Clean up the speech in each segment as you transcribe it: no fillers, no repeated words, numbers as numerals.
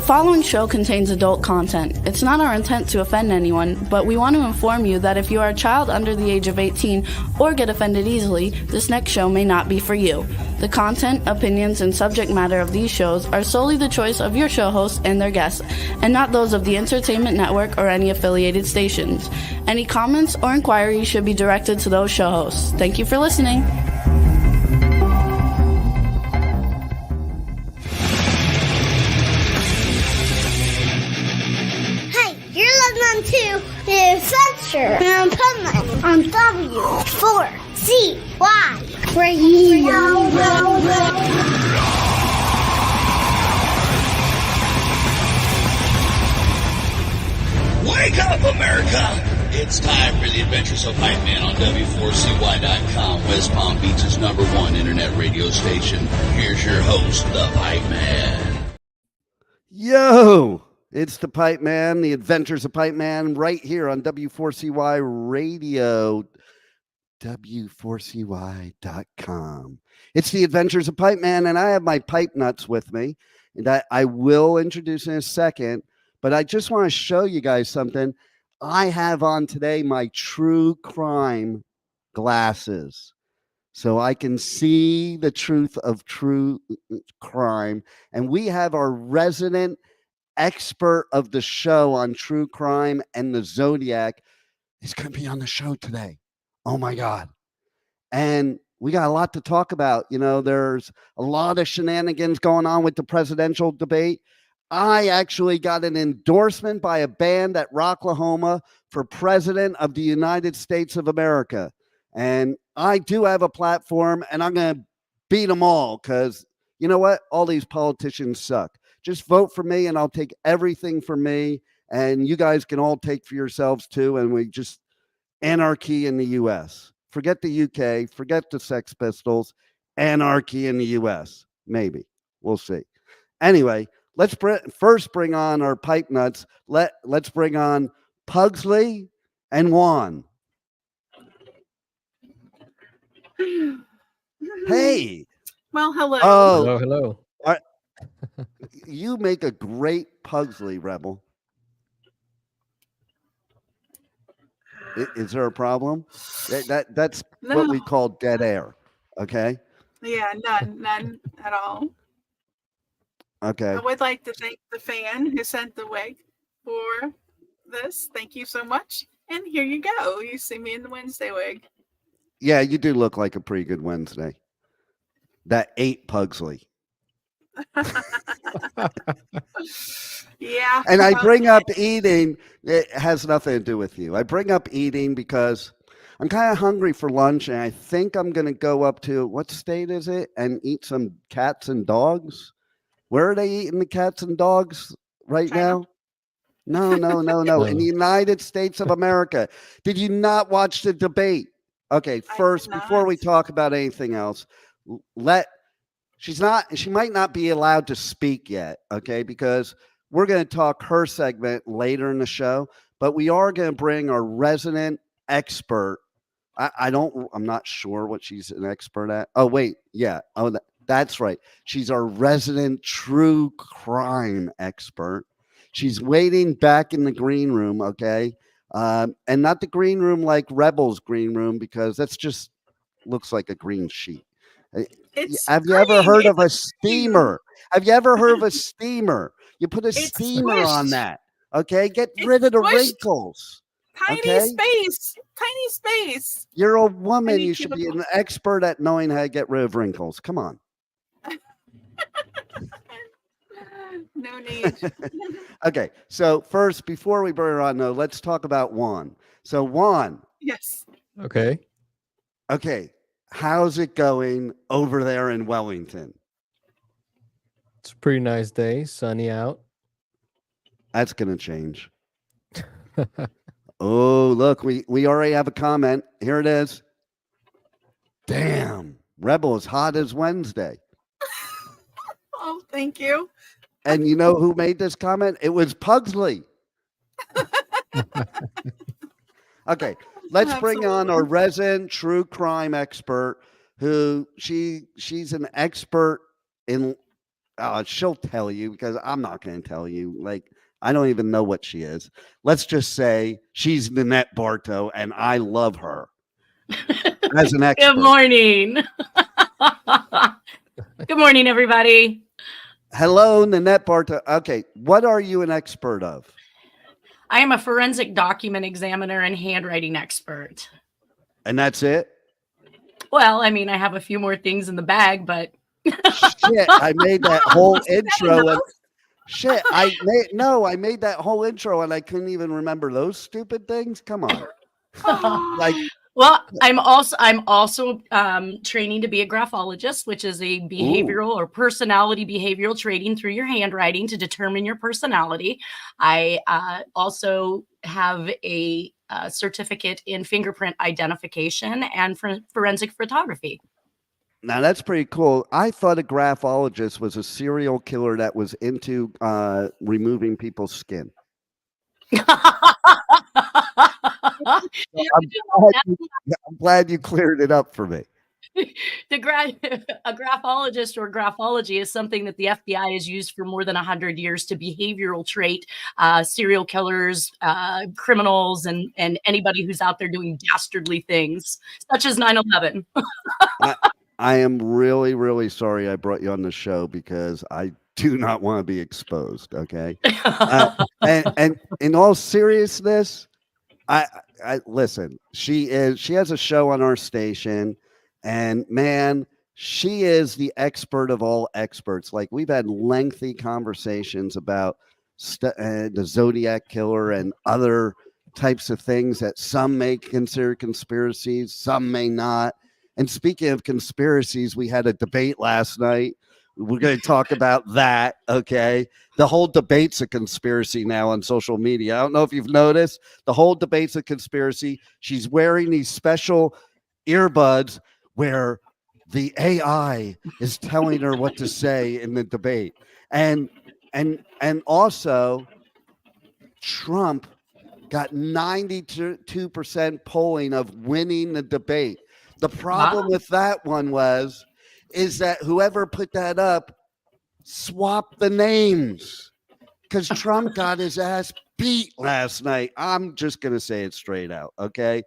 following show contains adult content. It's not our intent to offend anyone, but we want to inform you that if you are a child under the age of 18 or get offended easily, this next show may not be for you. The content, opinions, and subject matter of these shows are solely the choice of your show hosts and their guests, and not those of the Entertainment Network or any affiliated stations. Any comments or inquiries should be directed to those show hosts. Thank you for listening. To the Adventures of Pipeman on W4CY Radio. Wake up, America! It's time for the Adventures of Pipeman on W4CY.com, West Palm Beach's #1 internet radio station. Here's your host, the Pipeman. Yo! It's the Pipeman, the Adventures of Pipeman, right here on W4CY Radio, W4CY.com. It's the Adventures of Pipeman, and I have my PipeNuts with me that I will introduce in a second, but I just want to show you guys something. I have on today my true crime glasses, so I can see the truth of true crime, and we have our resident expert of the show on true crime and the Zodiac is going to be on the show today. Oh my God. And we got a lot to talk about. You know, there's a lot of shenanigans going on with the presidential debate. I actually got an endorsement by a band at Rocklahoma for president of the United States of America. And I do have a platform, and I'm going to beat them all because you know what? All these politicians suck. Just vote for me, and I'll take everything for me, and you guys can all take for yourselves too, and we just anarchy in the U.S. Forget the U.K., forget the Sex Pistols, anarchy in the U.S. Maybe. We'll see. Anyway, let's first bring on our PipeNuts. Let's bring on Pugsley and Juan. Hey. Well, hello. Oh, hello. You make a great Pugsley, Rebel. Is there a problem? That's No. what we call dead air. Okay. Yeah, none at all. Okay. I would like to thank the fan who sent the wig for this. Thank you so much. And here you go. You see me in the Wednesday wig. Yeah, you do look like a pretty good Wednesday. That ate Pugsley. Yeah. And I bring up eating. It has nothing to do with you. I bring up eating because I'm kind of hungry for lunch, and I think I'm going to go up to, what state is it, and eat some cats and dogs. Where are they eating the cats and dogs right China. now? No. In the United States of America. Did you not watch the debate? Okay, first, before we talk about anything else, she might not be allowed to speak yet, okay, because we're going to talk her segment later in the show, but we are going to bring our resident expert. I'm not sure what she's an expert at. Oh, wait. Yeah. Oh, that's right. She's our resident true crime expert. She's waiting back in the green room. Okay. And not the green room like Rebels green room, because that's just looks like a green sheet. Have you ever heard of a steamer? Have you ever heard of a steamer? You put a steamer on that. Okay. Get rid of the wrinkles. Tiny space. You're a woman. You should be an expert at knowing how to get rid of wrinkles. Come on. No need. Okay. So first, before we bring her on, though, let's talk about Juan. So Juan. Yes. Okay. How's it going over there in Wellington? It's a pretty nice day. Sunny out. That's going to change. Oh, look, we already have a comment. Here it is. Damn, Rebel is hot as Wednesday. Oh, thank you. And you know who made this comment? It was Pugsley. Okay, let's bring on our resident true crime expert, who she's an expert in She'll tell you because I'm not going to tell you. Like, I don't even know what she is. Let's just say she's Nanette Bartow, and I love her as an expert. Good morning. Good morning, everybody. Hello, Nanette Bartow. Okay, what are you an expert of? I am a forensic document examiner and handwriting expert. And that's it? Well, I mean, I have a few more things in the bag, but Shit, I made that whole intro. And shit, I made that whole intro and I couldn't even remember those stupid things. Come on. Like, well, I'm also training to be a graphologist, which is a behavioral or personality behavioral trading through your handwriting to determine your personality. I also have a certificate in fingerprint identification and forensic photography. now that's pretty cool. I thought a graphologist was a serial killer that was into removing people's skin. I'm glad you cleared it up for me. A graphologist or graphology is something that the FBI has used for more than 100 years to behavioral trait serial killers, criminals, and anybody who's out there doing dastardly things, such as 9/11. I am really, really sorry I brought you on the show because I do not want to be exposed. Okay, and in all seriousness, I listen. She has a show on our station. And man, she is the expert of all experts. Like, we've had lengthy conversations about the Zodiac Killer and other types of things that some may consider conspiracies, some may not. And speaking of conspiracies, we had a debate last night. We're going to talk about that. Okay. The whole debate's a conspiracy now on social media. I don't know if you've noticed. The whole debate's a conspiracy. She's wearing these special earbuds where the AI is telling her what to say in the debate. And also Trump got 92% polling of winning the debate. The problem with that one is that whoever put that up swapped the names because Trump got his ass beat last night. I'm just going to say it straight out. Okay.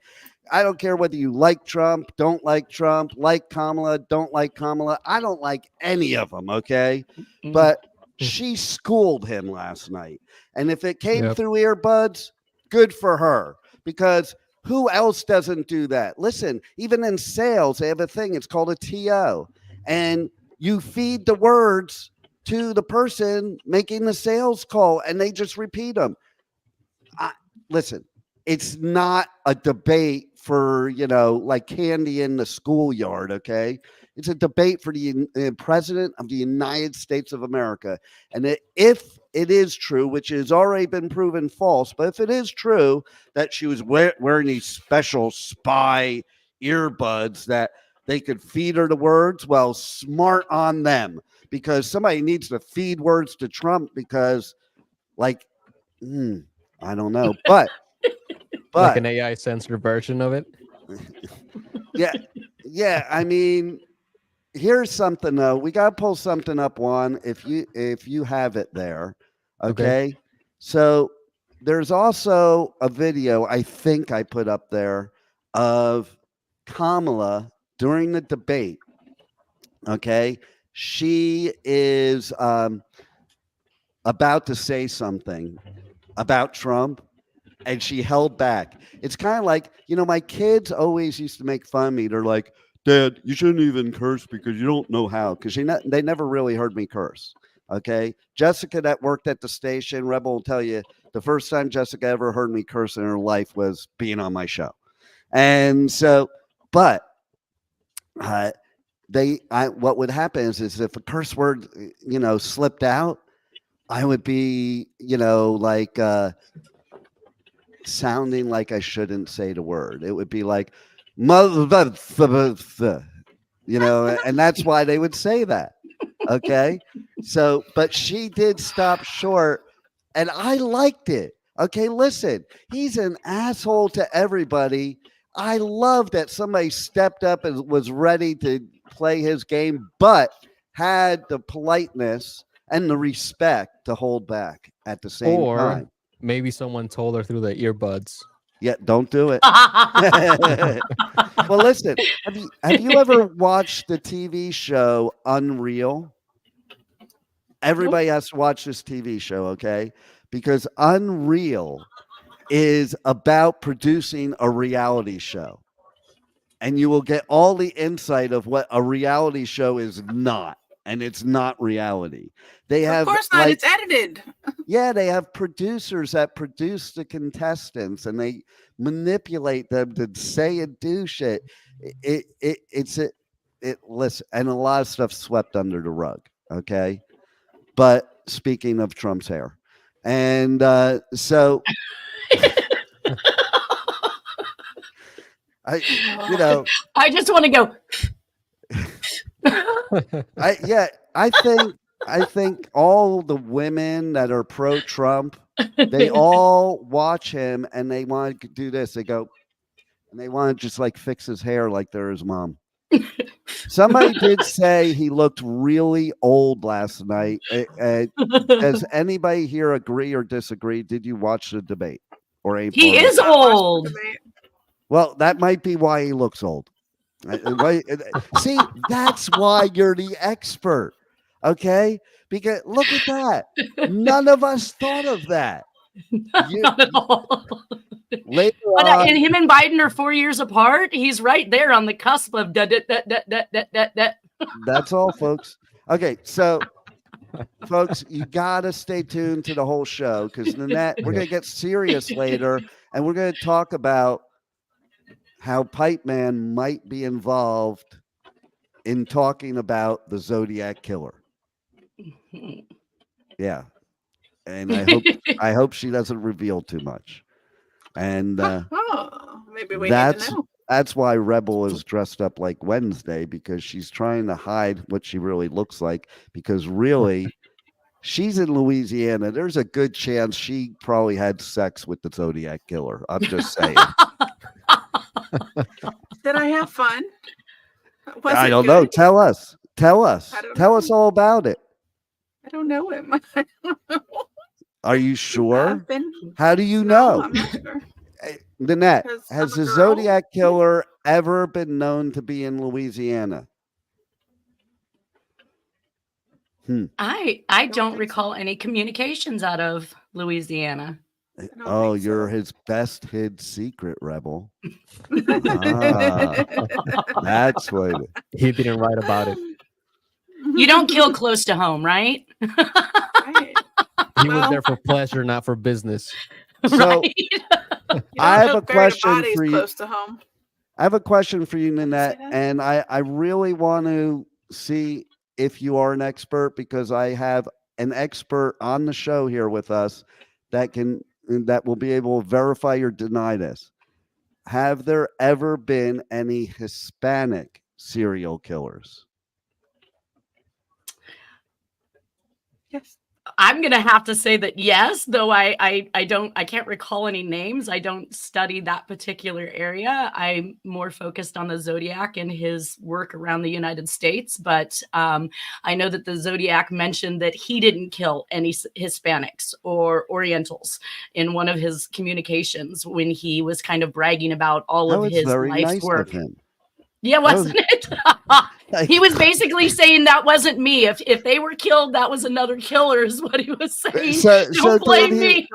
I don't care whether you like Trump, don't like Trump, like Kamala, don't like Kamala. I don't like any of them, okay? But she schooled him last night. And if it came through earbuds, good for her. Because who else doesn't do that? Listen, even in sales, they have a thing. It's called a T.O. And you feed the words to the person making the sales call, and they just repeat them. Listen, it's not a debate for, like candy in the schoolyard, okay? It's a debate for the president of the United States of America. And if it is true, which has already been proven false, but if it is true that she was wearing these special spy earbuds that they could feed her the words, well, smart on them, because somebody needs to feed words to Trump because, like, I don't know, but like an AI censored version of it. Yeah. I mean, here's something though. We gotta pull something up, Juan. If you have it there, okay. So there's also a video I think I put up there of Kamala during the debate. Okay, she is about to say something about Trump. And she held back. It's kind of like, my kids always used to make fun of me. They're like, Dad, you shouldn't even curse because you don't know how. Because they never really heard me curse. Okay. Jessica that worked at the station, Rebel will tell you, the first time Jessica ever heard me curse in her life was being on my show. And so, but what would happen is if a curse word, slipped out, I would be, like, sounding like I shouldn't say the word. It would be like mother, and that's why they would say that. Okay. So, but she did stop short and I liked it. Okay. Listen, he's an asshole to everybody. I love that somebody stepped up and was ready to play his game. But had the politeness and the respect to hold back at the same Or time. maybe someone told her through the earbuds. Yeah, don't do it. Well, listen, have you ever watched the TV show Unreal? Everybody has to watch this TV show, okay? Because Unreal is about producing a reality show. And you will get all the insight of what a reality show is not. And it's not reality. They have, of course not. It's edited. Yeah, they have producers that produce the contestants, and they manipulate them to say and do shit. Listen, and a lot of stuff swept under the rug. Okay, but speaking of Trump's hair, and so. I just want to go. I think all the women that are pro-Trump, they all watch him and they want to do this. They go, and they want to just like fix his hair like they're his mom. Somebody did say he looked really old last night. Does anybody here agree or disagree? Did you watch the debate? Or he is old. Well, that might be why he looks old. See, that's why you're the expert. Okay? Because look at that. None of us thought of that. Not at all. Later But on, and him and Biden are 4 years apart. He's right there on the cusp of that. That's all, folks. Okay, so folks, you gotta stay tuned to the whole show because Nanette, we're gonna get serious later, and we're gonna talk about how Pipeman might be involved in talking about the Zodiac Killer. Yeah, and I hope she doesn't reveal too much. And maybe we need to know. That's why Rebel is dressed up like Wednesday, because she's trying to hide what she really looks like, because really she's in Louisiana. There's a good chance she probably had sex with the Zodiac Killer. I'm just saying. Did I have fun? I don't know. Tell us. Tell us all about it. I don't know him. Are you sure? been, How do you no, know? I'm not sure. Nanette, 'Cause has I'm a the girl. Zodiac Killer ever been known to be in Louisiana? I don't think recall any communications out of Louisiana. Oh, you're his best hid secret, Rebel. Ah, that's what. He didn't write about it. You don't kill close to home, right? Right. He was there for pleasure, not for business. So Right? I have a Bury the question bodies for you. close to home. I have a question for you, Nanette, that? and I really want to see if you are an expert, because I have an expert on the show here with us that will be able to verify or deny this. Have there ever been any Hispanic serial killers? Yes. I'm gonna have to say that yes, though I can't recall any names. I don't study that particular area. I'm more focused on the Zodiac and his work around the United States. But I know that the Zodiac mentioned that he didn't kill any Hispanics or Orientals in one of his communications when he was kind of bragging about all That of was his very life's nice work. of him. Yeah, wasn't it? He was basically saying that wasn't me. If they were killed, that was another killer, is what he was saying. Don't blame me.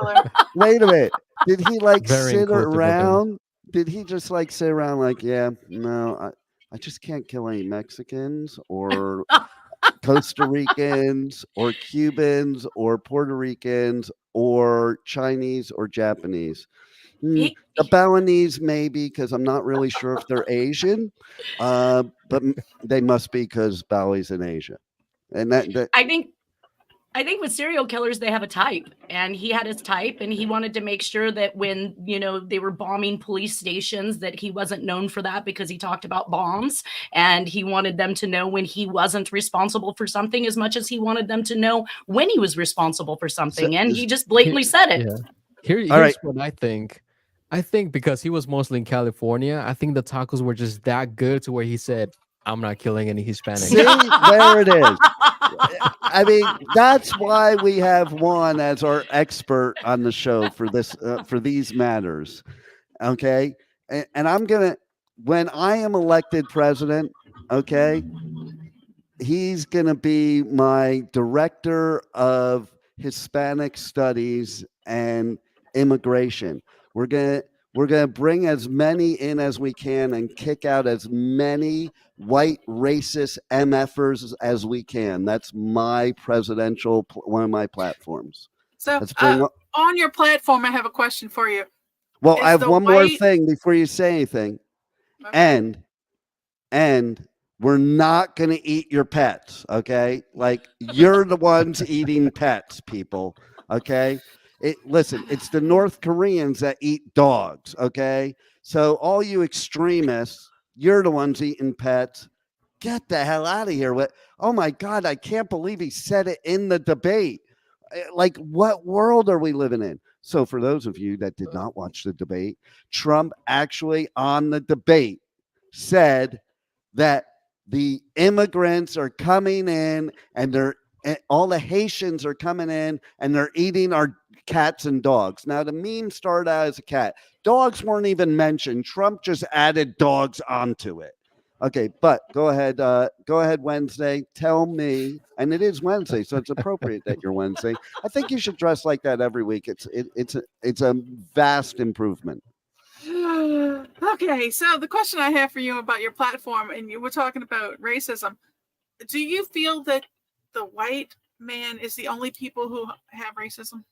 Wait a minute. Did he like Very sit inclusive of him. around? Did he just like sit around like, yeah, no, I just can't kill any Mexicans or Costa Ricans or Cubans or Puerto Ricans or Chinese or Japanese? The Balinese, maybe, because I'm not really sure if they're Asian, but they must be, because Bali's in Asia. And that I think with serial killers, they have a type, and he had his type, and he wanted to make sure that when, they were bombing police stations, that he wasn't known for that, because he talked about bombs, and he wanted them to know when he wasn't responsible for something as much as he wanted them to know when he was responsible for something. And he just blatantly said it. Yeah. Here's right. what I think. I think because he was mostly in California, I think the tacos were just that good to where he said, I'm not killing any Hispanics. See, there it is. I mean, that's why we have Juan as our expert on the show for this, for these matters. Okay. And I'm going to, when I am elected president, okay, he's going to be my director of Hispanic studies and immigration. We're going to bring as many in as we can and kick out as many white racist MFers as we can. That's my presidential, one of my platforms. So Let's bring on your platform, I have a question for you. well, Is I have the one more white- thing before you say anything. Okay. And we're not going to eat your pets, okay? Like, you're the ones eating pets, people, okay? Listen, it's the North Koreans that eat dogs, okay? So all you extremists, you're the ones eating pets. Get the hell out of here. Oh, my God, I can't believe he said it in the debate. Like, what world are we living in? So for those of you that did not watch the debate, Trump actually on the debate said that the immigrants are coming in and all the Haitians are coming in and they're eating our cats and dogs. Now, the meme started out as a cat. Dogs weren't even mentioned. Trump just added dogs onto it. Okay, but go ahead, Wednesday. Tell me, and it is Wednesday, so it's appropriate that you're Wednesday. I think you should dress like that every week. It's a vast improvement. Okay, so the question I have for you about your platform, and you were talking about racism. Do you feel that the white man is the only people who have racism?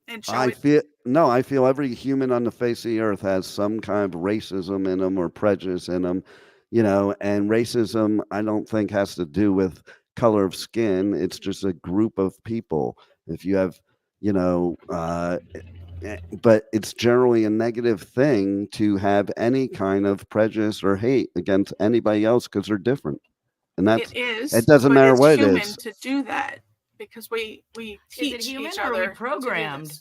And I feel every human on the face of the earth has some kind of racism in them or prejudice in them, and racism I don't think has to do with color of skin. It's just a group of people. If you have, but it's generally a negative thing to have any kind of prejudice or hate against anybody else because they're different. And it doesn't matter what it is. To do that because we teach each other. Or we programmed?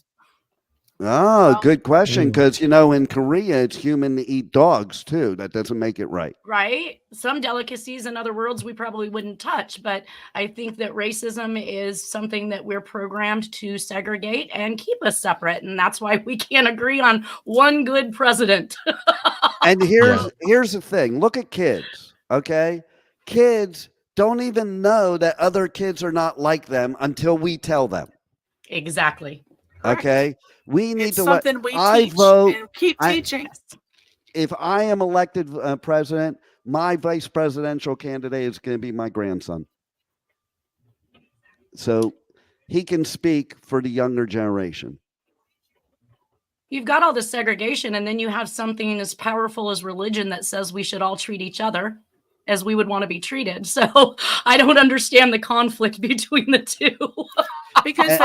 Oh, good question. Because, in Korea, it's human to eat dogs, too. That doesn't make it right. Right. Some delicacies in other worlds we probably wouldn't touch. But I think that racism is something that we're programmed to segregate and keep us separate. And that's why we can't agree on one good president. And here's the thing. Look at kids, okay? Kids don't even know that other kids are not like them until we tell them. Exactly. Okay? We need to something we teach vote and keep teaching. If I am elected president, my vice presidential candidate is going to be my grandson. So he can speak for the younger generation. You've got all this segregation, and then you have something as powerful as religion that says we should all treat each other as we would want to be treated. So I don't understand the conflict between the two. Because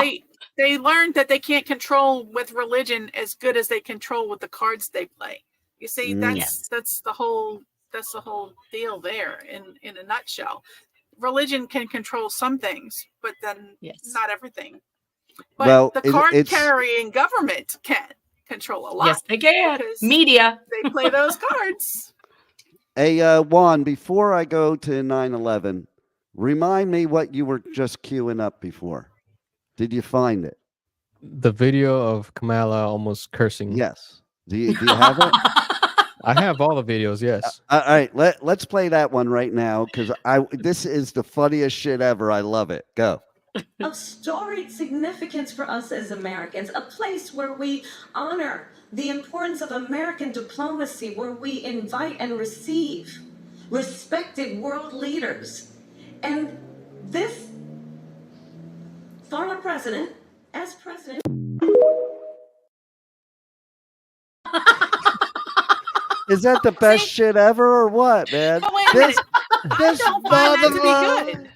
they learned that they can't control with religion as good as they control with the cards they play. You see, that's the whole deal there in a nutshell. Religion can control some things, but then not everything. But the card carrying government can control a lot. Yes, they can. Media. They play those cards. Hey, Juan, before I go to 9/11, remind me what you were just queuing up before. Did you find it? The video of Kamala almost cursing. Yes. Do you have it? I have all the videos, yes. All right, let's play that one right now because this is the funniest shit ever. I love it. Go. Of storied significance for us as Americans, a place where we honor the importance of American diplomacy, where we invite and receive respected world leaders. And this former president, as president. Is that the best shit ever or what, man? This don't find that to be good.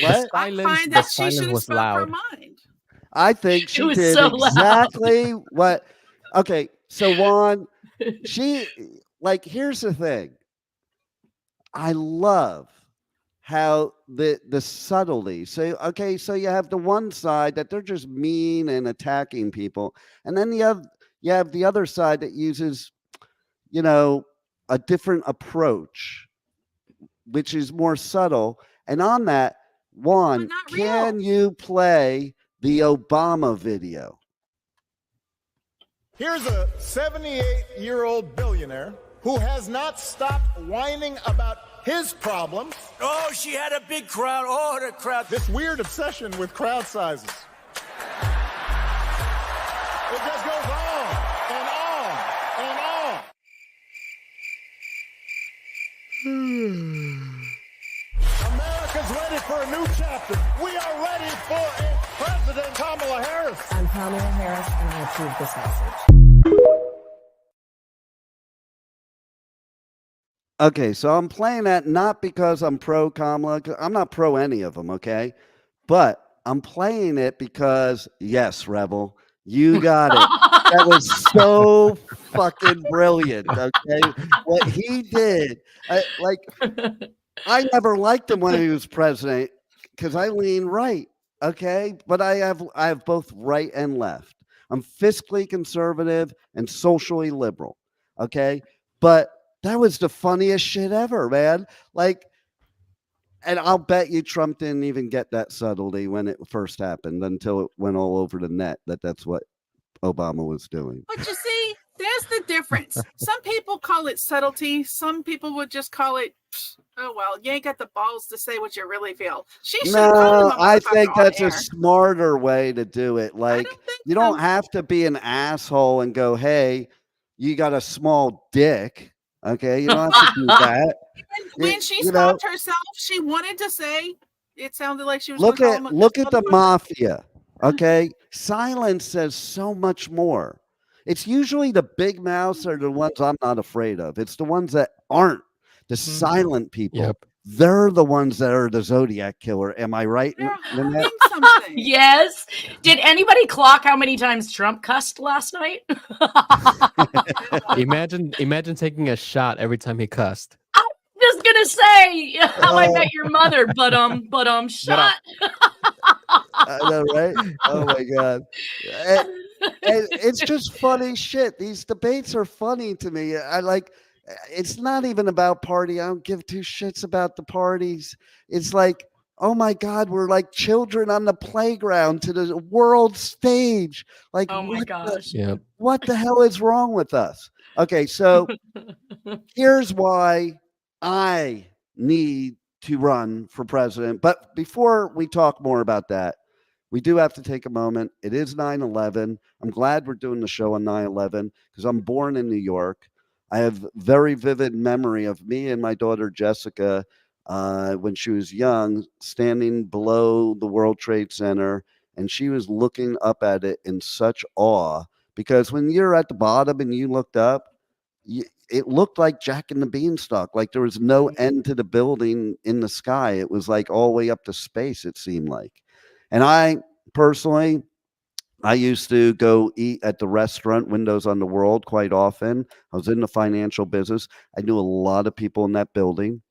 What? I find that she should have spoke her mind. I think she did so exactly what. Okay, so Juan, here's the thing. I love how the subtlety. So you have the one side that they're just mean and attacking people, and then you have the other side that uses, a different approach. which is more subtle. And on that, Juan, not can real. you play the Obama video? Here's a 78-year-old billionaire who has not stopped whining about his problems. Oh, she had a big crowd. Oh, the crowd. This weird obsession with crowd sizes. It just goes on and on and on. America's ready for a new chapter. We are ready for a President Kamala Harris. I'm Kamala Harris, and I approve this message. Okay, so I'm playing that not because I'm pro Kamala. I'm not pro any of them, okay? But I'm playing it because, yes, Rebel, you got it. That was so fucking brilliant, okay? What he did, I never liked him when he was president because I lean right, okay? But I have both right and left. I'm fiscally conservative and socially liberal, okay? But that was the funniest shit ever, man. Like, and I'll bet you Trump didn't even get that subtlety when it first happened until it went all over the net that's what Obama was doing. But you see, there's the difference. Some people call it subtlety. Some people would just call it, oh, well, you ain't got the balls to say what you really feel. No, I think that's a smarter way to do it. Like, you don't have to be an asshole and go, hey, you got a small dick. Okay, you don't have to do that. When she stopped herself, she wanted to say, it sounded like she was look at the mafia. Okay, silence says so much more. It's usually the big mouths are the ones I'm not afraid of. It's the ones that aren't the silent people. Yep. They're the ones that are the Zodiac Killer. Am I right? Yes. Did anybody clock how many times Trump cussed last night? Imagine taking a shot every time he cussed. I'm just gonna say how I met your mother, but shot. I know, right? Oh my god. And it's just funny shit. These debates are funny to me. It's not even about party. I don't give two shits about the parties. It's like, oh my God, we're like children on the playground to the world stage. Like, oh my gosh. What the hell is wrong with us? Okay, so here's why I need to run for president. But before we talk more about that, we do have to take a moment. It is 9/11. I'm glad we're doing the show on 9/11 because I'm born in New York. I have very vivid memory of me and my daughter Jessica when she was young, standing below the World Trade Center, and she was looking up at it in such awe because when you're at the bottom and you looked up, it looked like Jack and the Beanstalk. Like there was no end to the building in the sky. It was like all the way up to space, it seemed like. And I personally, I used to go eat at the restaurant Windows on the World quite often. I was in the financial business. I knew a lot of people in that building.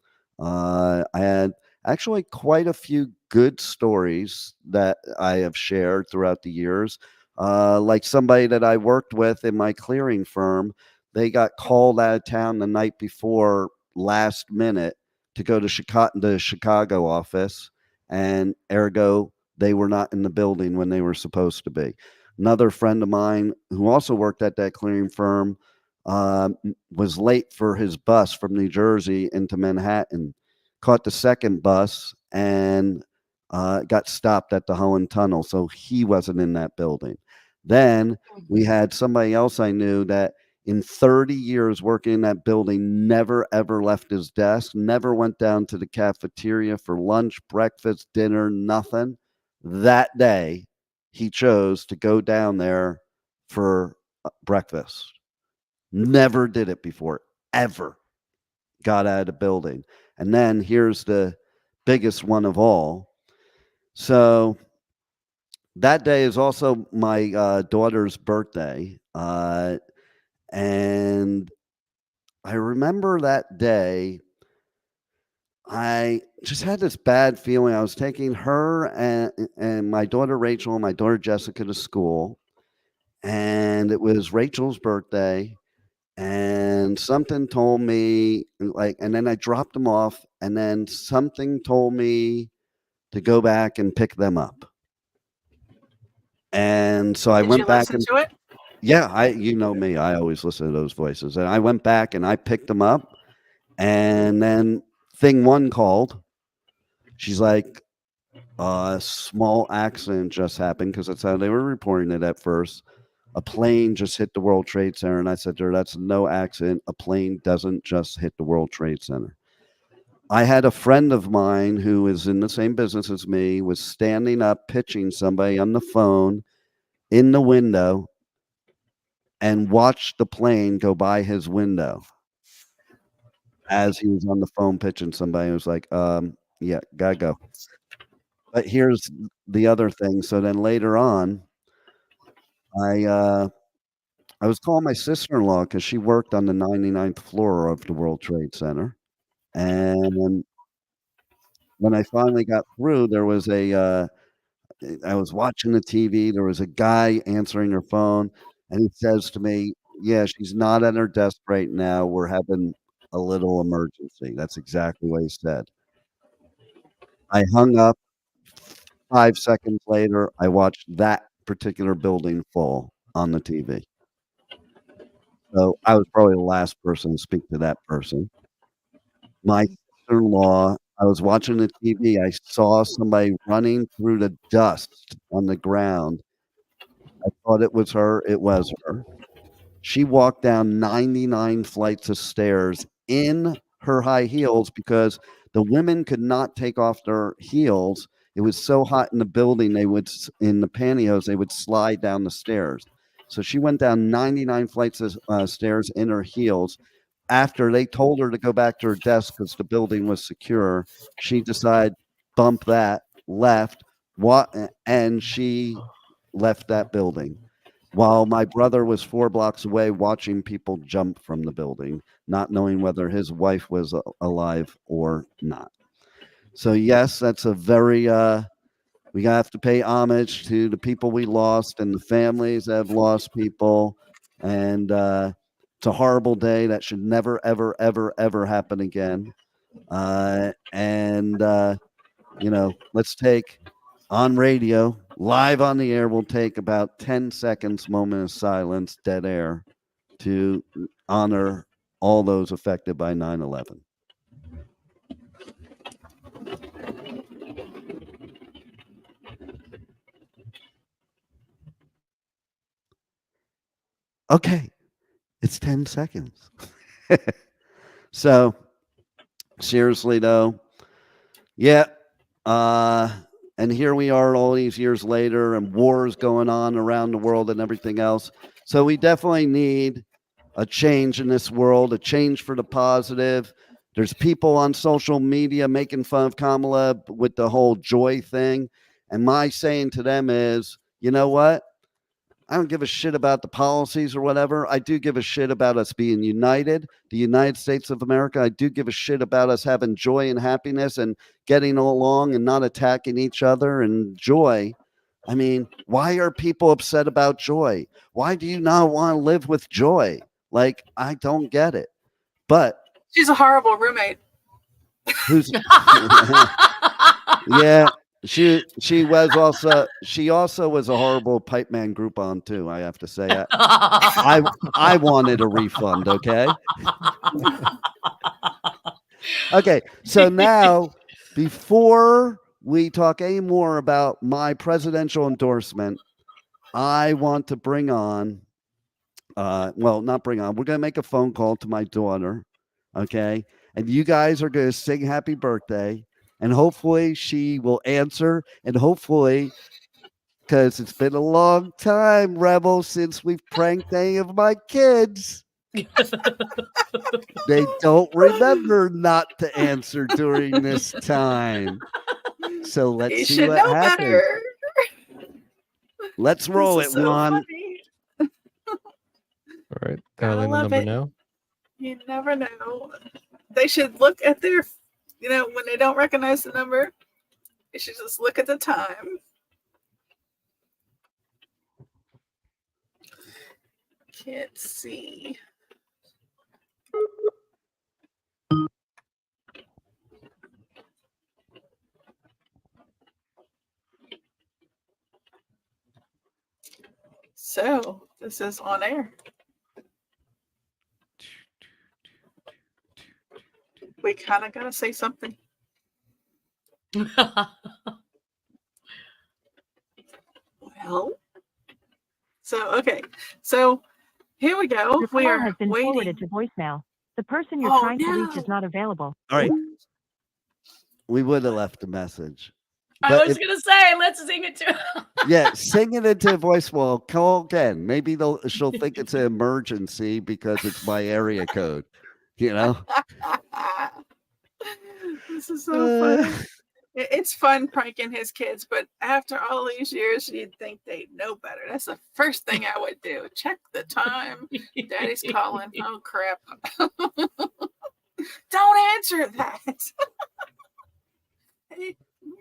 I had actually quite a few good stories that I have shared throughout the years. Like somebody that I worked with in my clearing firm, they got called out of town the night before last minute to go to the Chicago office, and ergo, they were not in the building when they were supposed to be. Another friend of mine who also worked at that clearing firm was late for his bus from New Jersey into Manhattan, caught the second bus and got stopped at the Holland Tunnel. So he wasn't in that building. Then we had somebody else I knew that in 30 years working in that building, never, ever left his desk, never went down to the cafeteria for lunch, breakfast, dinner, nothing. That day, he chose to go down there for breakfast. Never did it before, ever. Got out of the building. And then here's the biggest one of all. So that day is also my daughter's birthday. And I remember that day, I just had this bad feeling. I was taking her and my daughter Rachel and my daughter Jessica to school, and it was Rachel's birthday, and something told me, and then I dropped them off and then something told me to go back and pick them up. And so I Did went you back listen and to it? yeah, you know me, I always listen to those voices. And I went back and I picked them up, and then thing one called. She's like, a small accident just happened, because that's how they were reporting it at first. A plane just hit the World Trade Center. And I said to her, that's no accident. A plane doesn't just hit the World Trade Center. I had a friend of mine who is in the same business as me, was standing up pitching somebody on the phone in the window, and watched the plane go by his window as he was on the phone pitching somebody. He was like, yeah, gotta go. But here's the other thing. So then later on, I was calling my sister-in-law because she worked on the 99th floor of the World Trade Center. And when I finally got through, there was I was watching the TV. There was a guy answering her phone, and he says to me, yeah, she's not at her desk right now. We're having a little emergency. That's exactly what he said. I hung up. 5 seconds later, I watched that particular building fall on the TV. So I was probably the last person to speak to that person. My sister-in-law, I was watching the TV. I saw somebody running through the dust on the ground. I thought it was her. It was her. She walked down 99 flights of stairs in her high heels because the women could not take off their heels. It was so hot in the building, in the pantyhose, they would slide down the stairs. So she went down 99 flights of stairs in her heels. After they told her to go back to her desk because the building was secure, she decided, bump that, left, and she left that building. While my brother was 4 blocks away watching people jump from the building, not knowing whether his wife was alive or not. So yes, that's a very we have to pay homage to the people we lost and the families that have lost people. And it's a horrible day that should never, ever, ever, ever happen again. Let's take on radio, live on the air, we'll take about 10 seconds, moment of silence, dead air, to honor all those affected by 9/11. Okay, it's 10 seconds. So, seriously though, yeah, and here we are all these years later, and wars going on around the world and everything else. So we definitely need a change in this world, a change for the positive. There's people on social media making fun of Kamala with the whole joy thing. And my saying to them is, you know what? I don't give a shit about the policies or whatever. I do give a shit about us being united, the United States of America. I do give a shit about us having joy and happiness and getting along and not attacking each other and joy. I mean, why are people upset about joy? Why do you not want to live with joy? Like, I don't get it. But she's a horrible roommate. Who's yeah. She also was a horrible Pipeman Groupon too, I have to say. I wanted a refund, okay? Okay, so now before we talk any more about my presidential endorsement, I want to bring on not bring on. We're going to make a phone call to my daughter, okay? And you guys are going to sing happy birthday. And hopefully she will answer. And hopefully, because it's been a long time, Rebel, since we've pranked any of my kids. They don't remember not to answer during this time. So let's see what happens. Better. Let's roll it, Juan. All right. Dialing the number now. You never know. They should look at their, when they don't recognize the number, they should just look at the time. Can't see. So this is on air. We kind of got to say something. Well, okay. So here we go. Your call has been forwarded to voicemail. The person you're trying to reach is not available. All right. We would have left a message. I was going to say, let's sing it to him. Yeah, sing it into voicemail. Call again. Maybe she'll think it's an emergency because it's my area code. You know? This is so funny. It's fun pranking his kids, but after all these years, you'd think they'd know better. That's the first thing I would do. Check the time. Daddy's calling. Oh, crap. Don't answer that. Hey,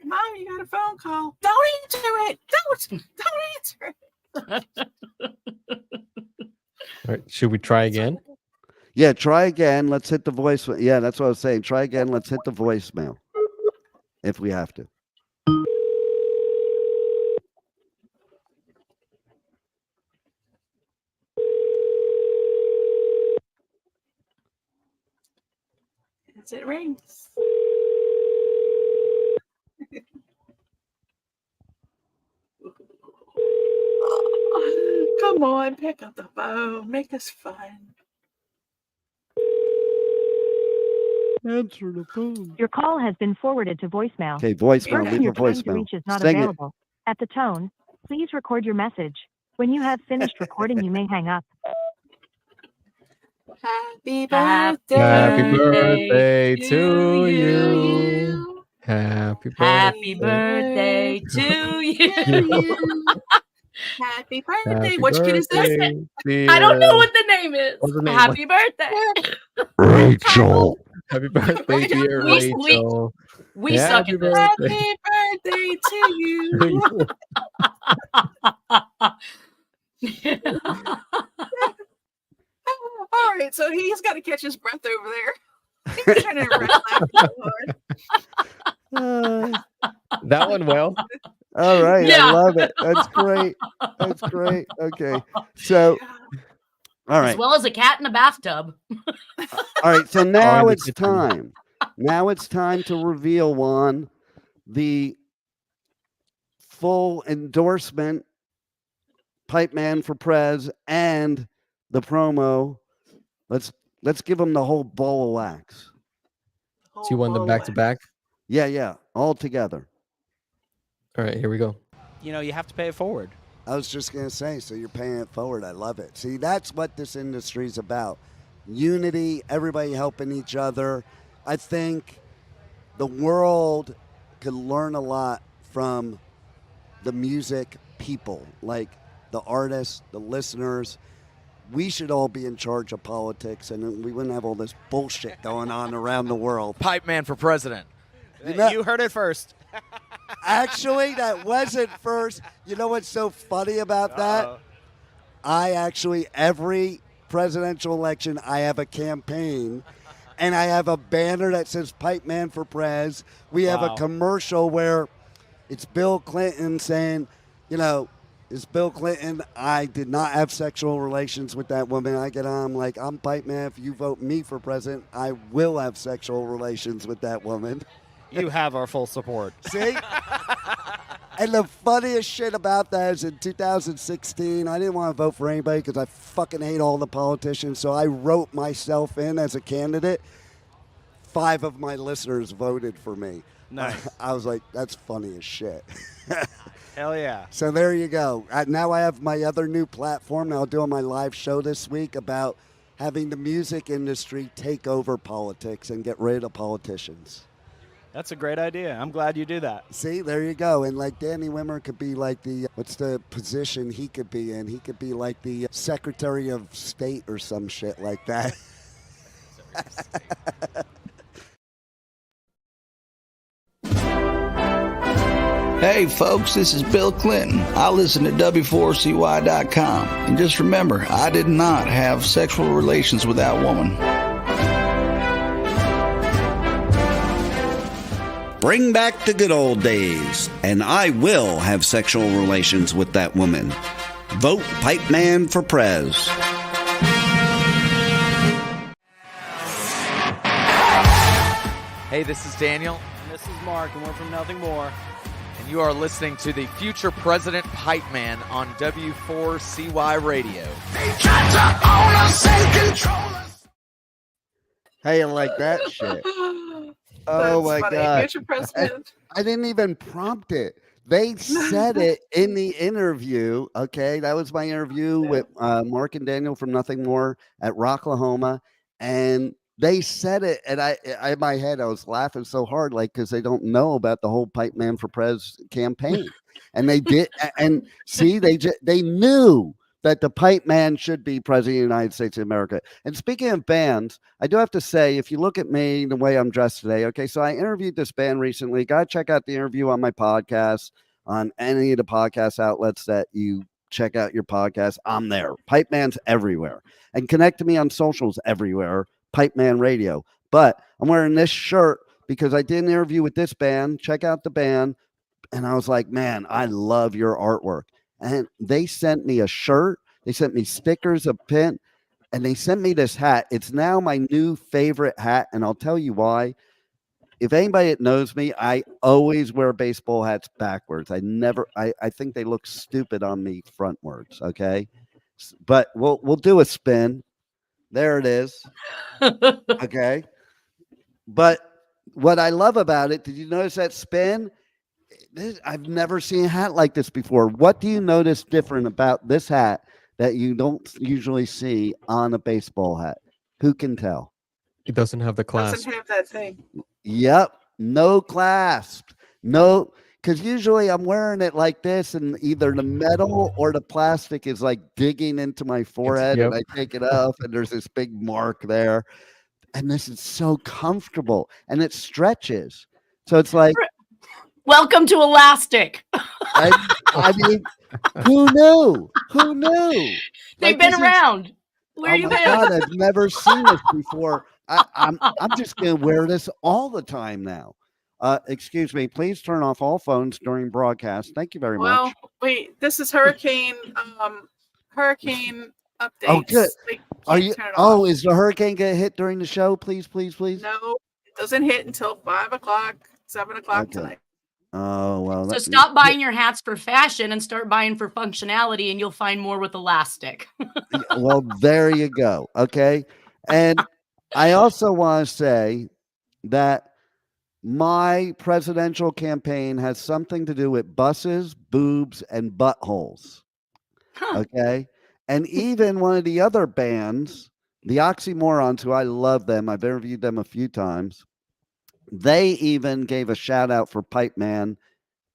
Mom, you got a phone call. Don't answer it. Don't answer it. All right, should we try again? Yeah, try again. Let's hit the voicemail. Yeah, that's what I was saying. Try again. Let's hit the voicemail if we have to. As it rings. Come on, pick up the phone. Make this fun. Answer the phone. Your call has been forwarded to voicemail. Okay, voicemail. The person Leave a you're trying to voicemail. reach is not Sing it. available. At the tone, please record your message. When you have finished recording, you may hang up. Happy birthday. Happy birthday to you. Happy birthday to you. Happy birthday. Which kid is this? I don't know what the name is. What's the name? Happy birthday. Rachel. Happy birthday, dear Rachel. We suck at this. Happy birthday to you. All right, so he's got to catch his breath over there. He's trying to That one well. All right, Yeah. I love it. That's great. That's great. Okay, so all right. As well as a cat in a bathtub. All right, so now Oh, it's time. Now it's time to reveal, Juan, the full endorsement, Pipeman for Prez, and the promo. Let's give them the whole ball of wax. So you won them back to back? Yeah, all together. All right, here we go. You know, you have to pay it forward. I was just going to say, so you're paying it forward. I love it. See, that's what this industry is about. Unity, everybody helping each other. I think the world could learn a lot from the music people, like the artists, the listeners. We should all be in charge of politics, and we wouldn't have all this bullshit going on around the world. Pipeman for president. You heard it first. Actually, that wasn't first. You know what's so funny about that? I actually, every presidential election, I have a campaign, and I have a banner that says Pipeman for Prez. We have a commercial where it's Bill Clinton saying, you know, it's Bill Clinton. I did not have sexual relations with that woman. I get on, I'm like, I'm Pipeman. If you vote me for president, I will have sexual relations with that woman. You have our full support. See? And the funniest shit about that is in 2016, I didn't want to vote for anybody because I fucking hate all the politicians. So I wrote myself in as a candidate. 5 of my listeners voted for me. Nice. I was like, that's funny as shit. Hell yeah. So there you go. Now I have my other new platform. I'll do my live show this week about having the music industry take over politics and get rid of politicians. That's a great idea. I'm glad you do that. See, there you go. And like Danny Wimmer could be like what's the position he could be in? He could be like the Secretary of State or some shit like that. Hey folks, this is Bill Clinton. I listen to W4CY.com. And just remember, I did not have sexual relations with that woman. Bring back the good old days, and I will have sexual relations with that woman. Vote Pipeman for Prez. Hey, this is Daniel. And this is Mark, and we're from Nothing More. And you are listening to the future President Pipeman on W4CY Radio. They try to own us and control us. Hey, I like that shit. Oh my God. Future president. I didn't even prompt it. They said it in the interview. Okay. That was my interview with Mark and Daniel from Nothing More at Rocklahoma. And they said it. And I in my head, I was laughing so hard, like, because they don't know about the whole Pipeman for Prez campaign. And they did. And see, they knew that the Pipeman should be president of the United States of America. And speaking of bands, I do have to say, if you look at me, the way I'm dressed today, okay, so I interviewed this band recently. Got to check out the interview on my podcast, on any of the podcast outlets that you check out your podcast. I'm there. Pipeman's everywhere. And connect to me on socials everywhere, Pipeman Radio. But I'm wearing this shirt because I did an interview with this band. Check out the band. And I was like, man, I love your artwork. And they sent me a shirt. They sent me stickers, a pin, and they sent me this hat. It's now my new favorite hat, and I'll tell you why. If anybody that knows me, I always wear baseball hats backwards. I think they look stupid on me frontwards, okay? But we'll do a spin. There it is. Okay. But what I love about it, did you notice that spin? I've never seen a hat like this before. What do you notice different about this hat that you don't usually see on a baseball hat? Who can tell? It doesn't have the clasp. Doesn't have that thing. Yep. No clasp. No, because usually I'm wearing it like this, and either the metal or the plastic is like digging into my forehead, and I take it off, and there's this big mark there. And this is so comfortable, and it stretches. So it's like, welcome to elastic. I mean, who knew? Who knew? They've been around. Where you been? God, I've never seen this before. I'm just gonna wear this all the time now. Excuse me, please turn off all phones during broadcast. Thank you very much. Well, wait, this is hurricane updates. Oh, good. Wait, Are you? Oh, is the hurricane gonna hit during the show? Please, please, please. No, it doesn't hit until 5 o'clock, 7 o'clock tonight. Oh, well. So stop buying your hats for fashion and start buying for functionality, and you'll find more with elastic. Well, there you go. Okay. And I also want to say that my presidential campaign has something to do with buses, boobs, and buttholes. Huh. Okay. And even one of the other bands, the Oxymorons, who I love them, I've interviewed them a few times. They even gave a shout out for Pipeman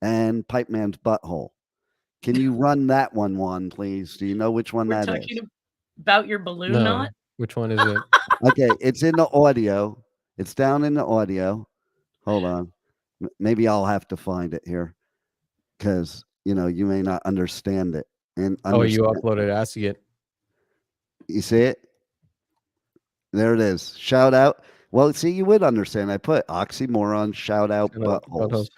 and Pipeman's butthole. Can you run that one, please? Do you know which one that is? About your balloon knot? Which one is it? Okay, it's in the audio. It's down in the audio. Hold on. Maybe I'll have to find it here because, you may not understand it. And you uploaded I see it. You see it? There it is. Shout out. Well, see, you would understand. I put oxymoron, shout out, buttholes.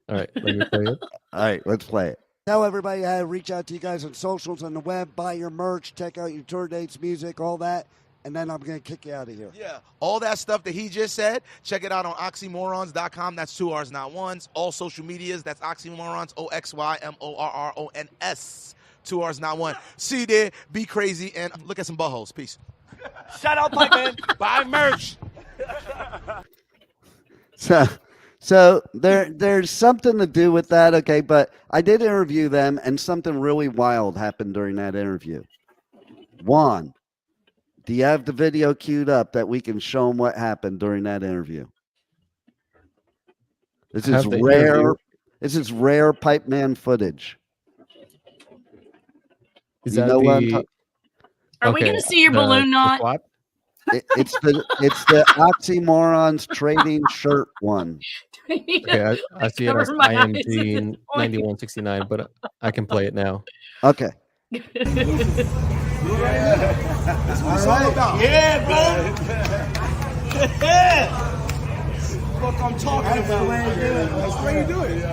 All right, let me play it. All right, let's play it. Tell everybody how to reach out to you guys on socials, on the web, buy your merch, check out your tour dates, music, all that. And then I'm going to kick you out of here. Yeah, all that stuff that he just said, check it out on oxymorons.com. That's 2 R's, not ones. All social medias, that's oxymorons, OXYMORRONS. 2 R's, not one. See you there, be crazy, and look at some buttholes. Peace. Shout out, Pipeman. Buy merch. So there's something to do with that, okay? But I did interview them, and something really wild happened during that interview. Juan, do you have the video queued up that we can show them what happened during that interview? This is rare. Interview. This is rare Pipeman footage. Is that the? Are we going to see your balloon knot? It's the Oxymorons trading shirt one. Okay, I see it as IMG 9169, but I can play it now. Okay. That's what it's all about. Yeah, bro. Yeah. What I'm talking about. That's the way you do it.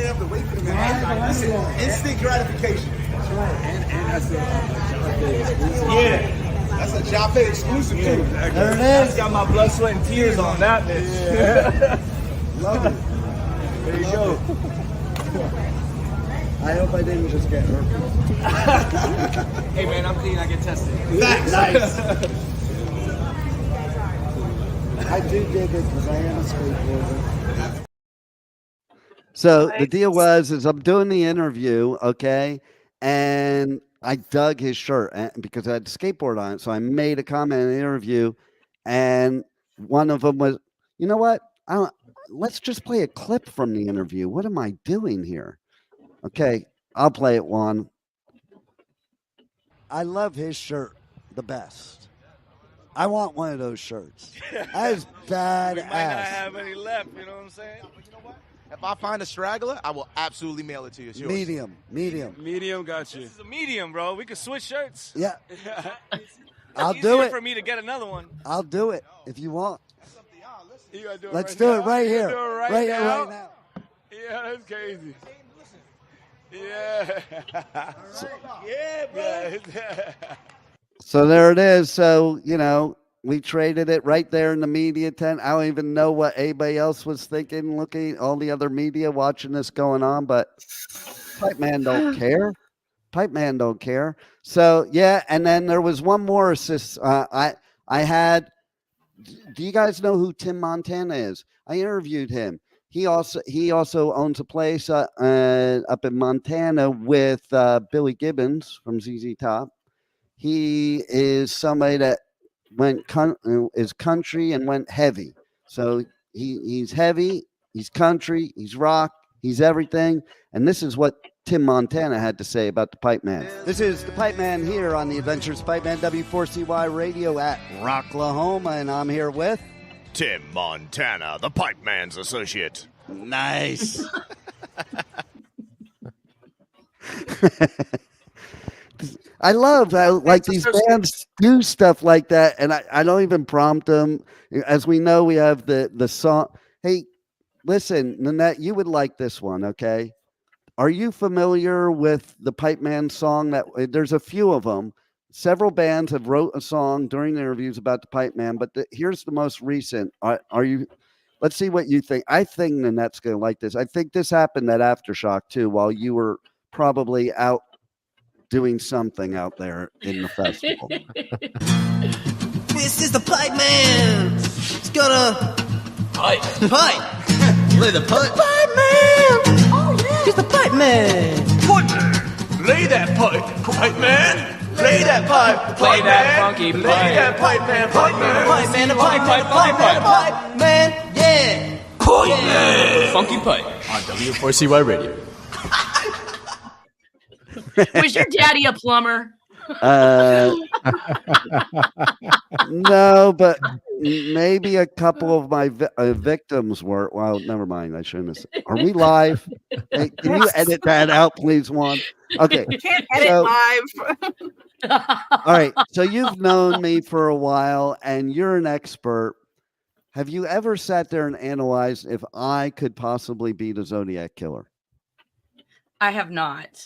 don't have to wait for the man. Listen, instant gratification. That's right. And that's the yeah. That's a Job exclusive too. There it is. Got my blood, sweat, and tears on that bitch. Yeah. Love it. There you go. I hope I didn't just get herpes. Hey man, I'm clean. I get tested. Nice. I do dig it because I am a skateboarder. So the deal is I'm doing the interview, okay, and I dug his shirt because I had a skateboard on it. So I made a comment in the interview, and one of them was, you know what? Let's just play a clip from the interview. What am I doing here? Okay, I'll play it one. I love his shirt the best. I want one of those shirts. That is badass. We might not have any left, you know what I'm saying? But you know what? If I find a straggler, I will absolutely mail it to you. It's yours. Medium. Medium, got you. This is a medium, bro. We could switch shirts. Yeah. It's I'll easier do it. for me to get another one. I'll do it if you want. You gotta do it Let's right do now. it right here. Do it right Right now. here, right now. Yeah, that's crazy. Yeah. Yeah, bro. So there it is. So, we traded it right there in the media tent. I don't even know what anybody else was thinking, looking, all the other media watching this going on, but Pipeman don't care. Pipeman don't care. So, yeah, and then there was one more assist. I had, do you guys know who Tim Montana is? I interviewed him. He also owns a place up in Montana with Billy Gibbons from ZZ Top. He is somebody that is country and went heavy. So he's heavy, he's country, he's rock, he's everything. And this is what Tim Montana had to say about the Pipeman. This is the Pipeman here on the Adventures of Pipeman W4CY Radio at Rocklahoma, and I'm here with Tim Montana, the Pipeman's associate. Nice. I love how these bands do stuff like that, and I don't even prompt them. As we know, we have the song. Hey, listen, Nanette, you would like this one, okay? Are you familiar with the Pipeman song? That there's a few of them. Several bands have wrote a song during the interviews about the Pipeman, but here's the most recent. Are you? Let's see what you think. I think Nanette's going to like this. I think this happened at Aftershock too, while you were probably out doing something out there in the festival. This is the Pipeman. It's gonna pipe. Play the pipe. Pipeman. Oh yeah. He's the Pipeman. Pipeman, lay that pipe, Pipeman. Play that pipe, Play that funky pipe. Play that pipe, man, Pipeman, the Pipeman, yeah. Pipeman. Funky pipe on W4CY Radio. Was your daddy a plumber? No, but maybe a couple of my victims were. Well, never mind. I shouldn't have said. Are we live? Hey, can you edit that out, please, Juan? Okay. You can't edit live. All right. So you've known me for a while, and you're an expert. Have you ever sat there and analyzed if I could possibly be the Zodiac Killer? I have not.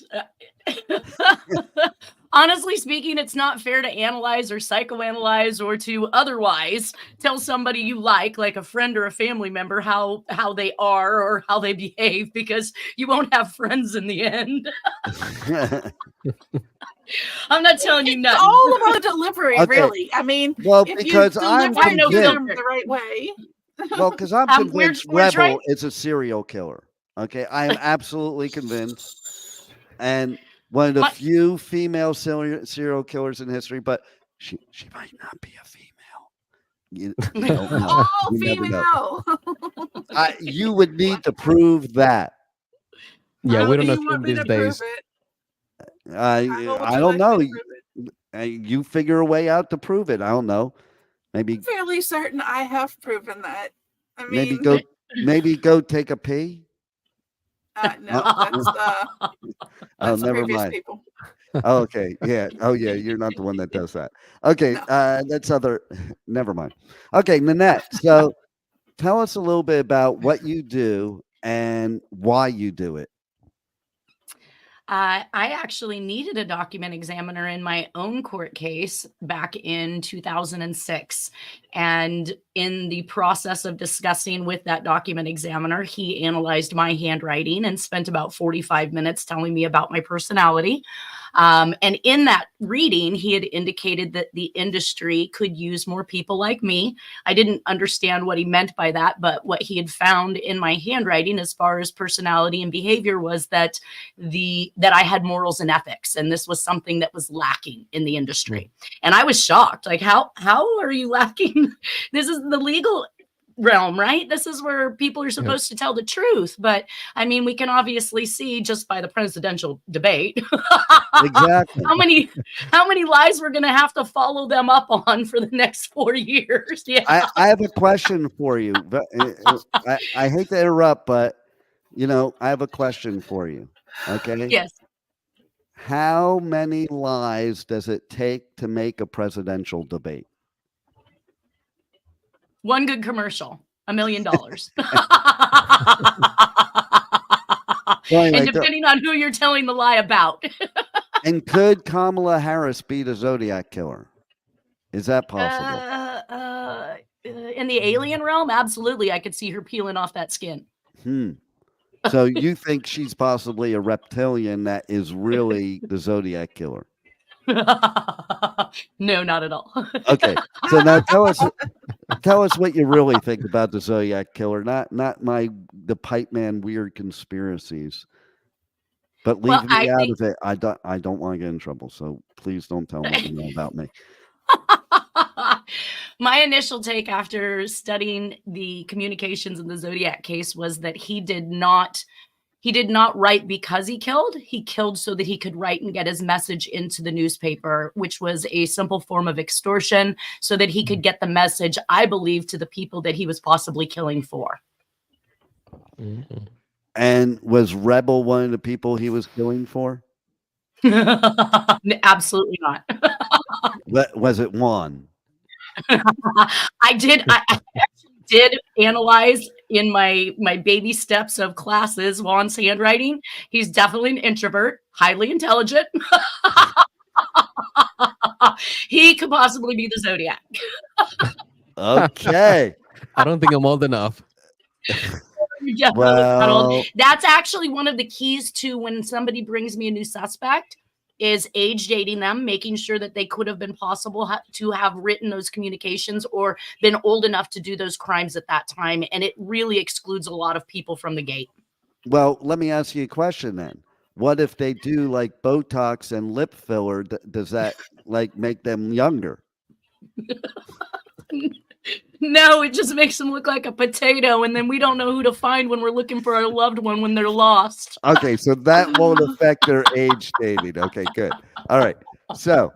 Honestly speaking, it's not fair to analyze or psychoanalyze or to otherwise tell somebody you like a friend or a family member, how they are or how they behave, because you won't have friends in the end. I'm not telling you nothing. It's all about delivery, Okay. really. I mean, Well, if because you I'm deliver convinced- them the right way. Well, because I'm convinced we're Rebel trying- is a serial killer. Okay, I am absolutely convinced, and one of the few female serial killers in history. But she might not be a female. You don't know. All You never know. female. You would need to prove that. Yeah, we don't do you assume want me these to prove days. it? I don't know. You figure a way out to prove it. I don't know. Maybe I'm fairly certain I have proven that. I mean, maybe go take a pee. no, that's Never previous mind. people. Oh, okay. Yeah. Oh, yeah. You're not the one that does that. Okay. That's other. Never mind. Okay, Nanette. So, tell us a little bit about what you do and why you do it. I actually needed a document examiner in my own court case back in 2006. And in the process of discussing with that document examiner, he analyzed my handwriting and spent about 45 minutes telling me about my personality. And in that reading, he had indicated that the industry could use more people like me. I didn't understand what he meant by that, but what he had found in my handwriting as far as personality and behavior was that I had morals and ethics, and this was something that was lacking in the industry. And I was shocked. Like, how are you lacking? This is the legal realm, right? This is where people are supposed to tell the truth. But I mean, we can obviously see just by the presidential debate exactly how many lies we're going to have to follow them up on for the next 4 years. Yeah. I have a question for you. I hate to interrupt, but I have a question for you. Okay. Yes. How many lies does it take to make a presidential debate? One good commercial, $1 million. And depending on who you're telling the lie about. And could Kamala Harris be the Zodiac Killer? Is that possible? In the alien realm, absolutely. I could see her peeling off that skin. So you think she's possibly a reptilian that is really the Zodiac Killer? No, not at all. Okay, so now tell us what you really think about the Zodiac Killer, not the Pipeman weird conspiracies. But leave me out of it. I don't want to get in trouble, so please don't tell me what you know about me. My initial take after studying the communications in the Zodiac case was that he did not write because he killed. He killed so that he could write and get his message into the newspaper, which was a simple form of extortion so that he could get the message, I believe, to the people that he was possibly killing for. Mm-hmm. And was Rebel one of the people he was killing for? Absolutely not. Was it Juan? I actually did analyze in my baby steps of classes Juan's handwriting. He's definitely an introvert, highly intelligent. He could possibly be the Zodiac. Okay. I don't think I'm old enough. Well, that's actually one of the keys to when somebody brings me a new suspect is age dating them, making sure that they could have been possible to have written those communications or been old enough to do those crimes at that time. And it really excludes a lot of people from the gate. Well, let me ask you a question then. What if they do like Botox and lip filler? Does that like make them younger? No, it just makes them look like a potato, and then we don't know who to find when we're looking for our loved one when they're lost. Okay, so that won't affect their age dating. Okay, good. All right. So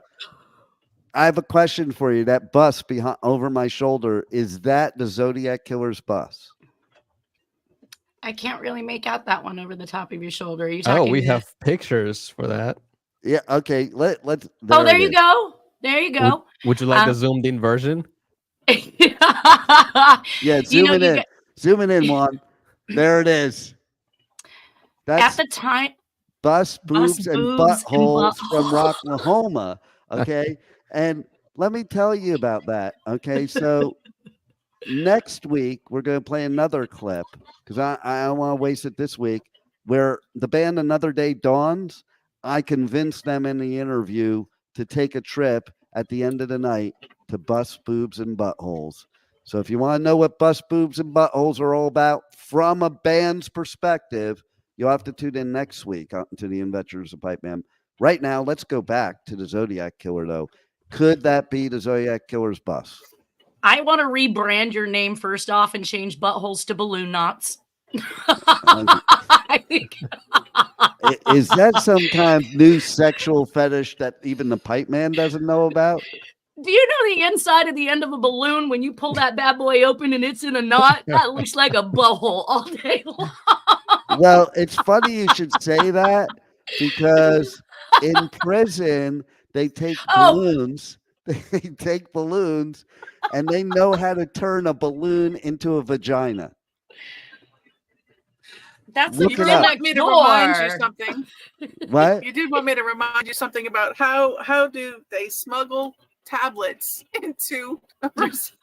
I have a question for you. That bus behind over my shoulder, is that the Zodiac Killer's bus? I can't really make out that one over the top of your shoulder. Are you talking we have pictures for that. Yeah, okay. Let's there you go. There you go. Would you like the zoomed in version? Yeah, zooming in, Juan. There it is. That's at the time. Bus, boobs, and buttholes from Rocklahoma. Okay, and let me tell you about that. Okay, so next week we're going to play another clip because I don't want to waste it this week. Where the band Another Day Dawns, I convinced them in the interview to take a trip at the end of the night to Bus, Boobs, and Buttholes. So if you want to know what Bus, Boobs, and Buttholes are all about from a band's perspective, you'll have to tune in next week to the Adventures of Pipeman. Right now, let's go back to the Zodiac Killer, though. Could that be the Zodiac Killer's bus? I want to rebrand your name first off and change buttholes to balloon knots. I think. Is that some kind of new sexual fetish that even the Pipeman doesn't know about? Do you know the inside of the end of a balloon when you pull that bad boy open and it's in a knot? That looks like a butthole all day long. Well, it's funny you should say that because in prison they take balloons. They take balloons and they know how to turn a balloon into a vagina. That's Look the it girl up. Want next me to remind you door. something? What? You did want me to remind you something about how do they smuggle tablets into a person?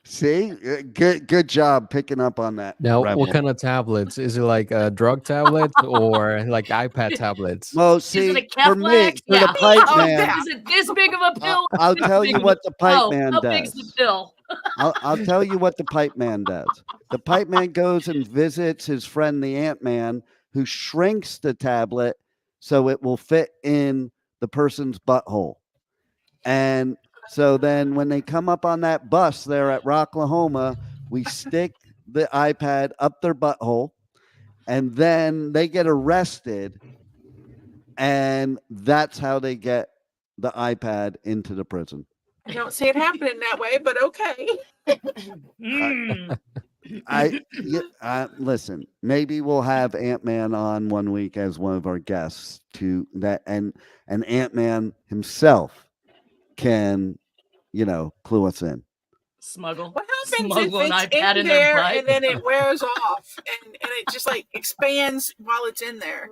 See, good job picking up on that. Now, Rebel. what kind of tablets? Is it like drug tablets or like iPad tablets? Well, Is it see, a for me, Keflex? for the Yeah. pipe Oh, man, yeah. Is it this big of a pill? I'll This tell big you of what a- the pipe Oh, man how big's the does. pill? I'll tell you what the pipe man does. The pipe man goes and visits his friend the Ant Man, who shrinks the tablet so it will fit in the person's butthole. And so then when they come up on that bus there at Rocklahoma, we stick the iPad up their butthole, and then they get arrested, and that's how they get the iPad into the prison. I don't see it happening that way, but okay. Listen, maybe we'll have Ant-Man on one week as one of our guests to that, and Ant-Man himself can, clue us in. Smuggle. What happens Smuggle if an it's iPad in in their there butt? and then it wears off and it just like expands while it's in there?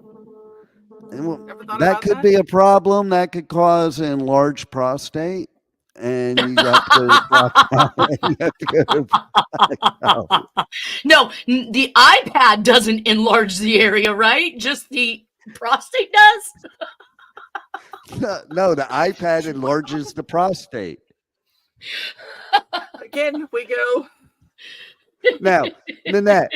That could be a problem. That could cause an enlarged prostate, and you have to go to No, the iPad doesn't enlarge the area, right? Just the prostate does. No, the iPad enlarges the prostate. Again, we go. Now, Nanette.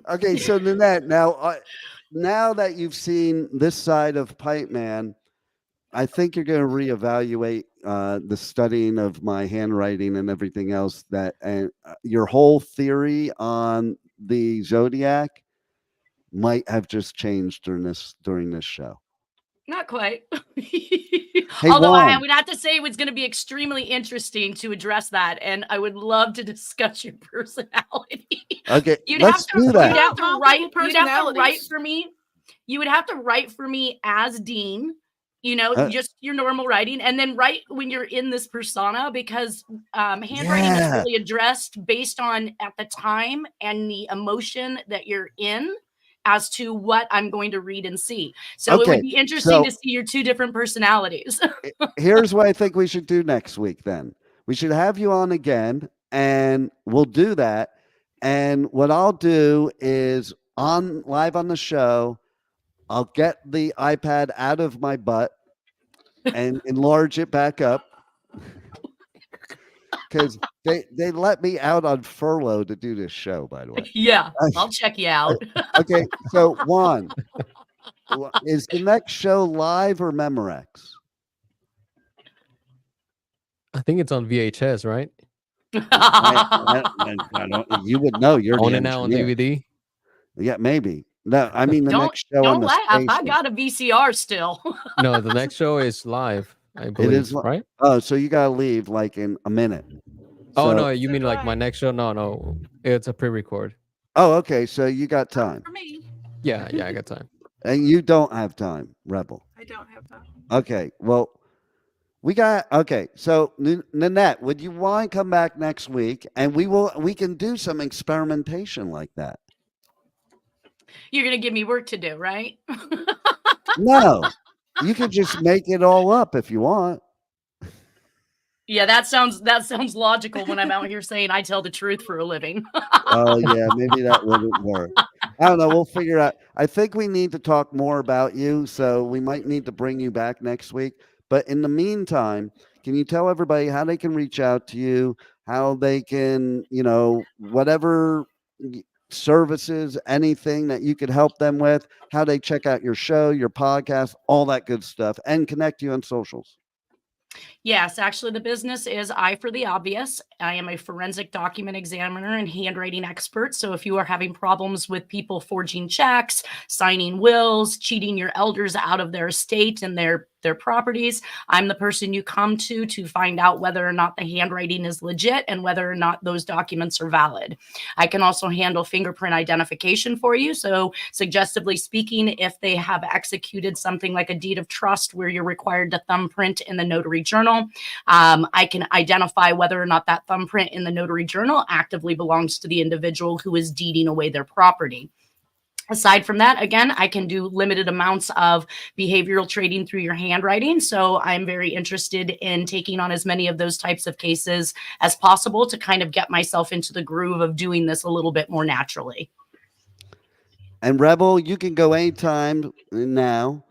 Okay, so Nanette, now that you've seen this side of Pipeman, I think you're going to reevaluate the studying of my handwriting and everything else. And your whole theory on the Zodiac might have just changed during this show. Not quite. Hey, Although I Juan. would have to say it was going to be extremely interesting to address that, and I would love to discuss your personality. Okay, let's do that. You'd have to write personalities. for me. You would have to write for me as Dean. Just your normal writing, and then write when you're in this persona, because handwriting is really addressed based on at the time and the emotion that you're in as to what I'm going to read and see. So it would be interesting to see your two different personalities. Here's what I think we should do next week then. We should have you on again, and we'll do that. And what I'll do is live on the show, I'll get the iPad out of my butt and enlarge it back up, because they let me out on furlough to do this show, by the way. Yeah, I'll check you out. Okay, so Juan, is the next show live or Memorex? I think it's on VHS, right? I don't, you would know. You're On the it now on engineer. DVD. Yeah, maybe. No, I mean the next show on Don't the laugh. station. I got a VCR still. No, the next show is live. I believe, It is right? Oh, so you gotta leave like in a minute. Oh So- no, you mean like my next show? No, it's a pre-record. Oh, okay. So you got time, For me, Yeah, I got time. and you don't have time, Rebel. I don't have that. Okay. Well, okay. So Nanette, would you want to come back next week, and we can do some experimentation like that? You're going to give me work to do, right? No, you can just make it all up if you want. Yeah, that sounds logical when I'm out here saying I tell the truth for a living. Oh yeah, maybe that wouldn't work. I don't know. We'll figure out. I think we need to talk more about you, so we might need to bring you back next week. But in the meantime, can you tell everybody how they can reach out to you, how they can, whatever services, anything that you could help them with, how they check out your show, your podcast, all that good stuff, and connect you on socials? Yes, actually, the business is I for the Obvious. I am a forensic document examiner and handwriting expert. So if you are having problems with people forging checks, signing wills, cheating your elders out of their estate and their properties, I'm the person you come to find out whether or not the handwriting is legit and whether or not those documents are valid. I can also handle fingerprint identification for you. So suggestively speaking, if they have executed something like a deed of trust where you're required to thumbprint in the notary journal, I can identify whether or not that thumbprint in the notary journal actively belongs to the individual who is deeding away their property. Aside from that, again, I can do limited amounts of behavioral trading through your handwriting. So I'm very interested in taking on as many of those types of cases as possible to kind of get myself into the groove of doing this a little bit more naturally. And Rebel, you can go anytime now.